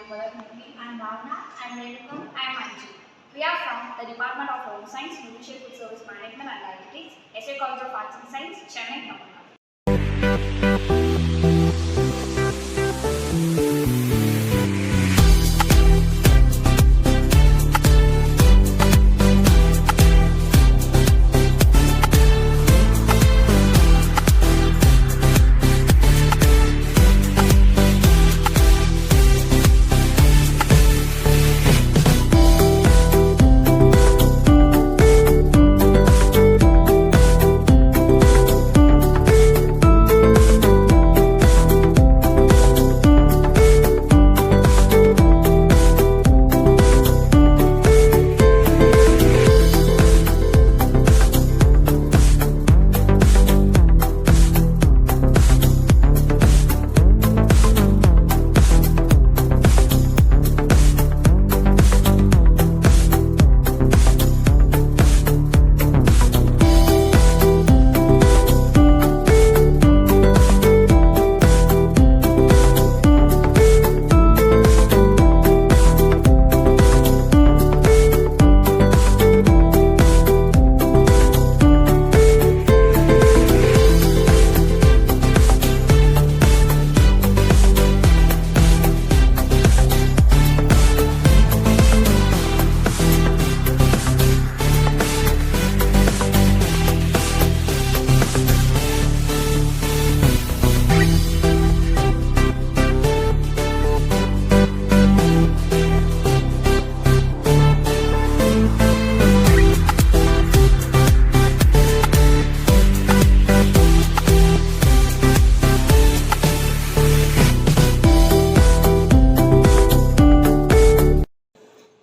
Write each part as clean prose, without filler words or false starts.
I am Bhavna, I am Renuka, I am Anji. We are from the Department of Home Science, Nutrition, Food Service Management and Dietetics, A.College of Arts and Science, Chennai, Tamil Nadu.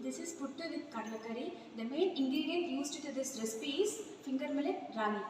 This is puttu with kadla curry. The main ingredient used to this recipe is finger millet ragi.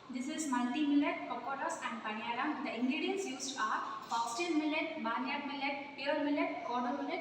This is multi-millet, pakoras and paniyaram. The ingredients used are foxtail millet, barnyard millet, pure millet, cordon millet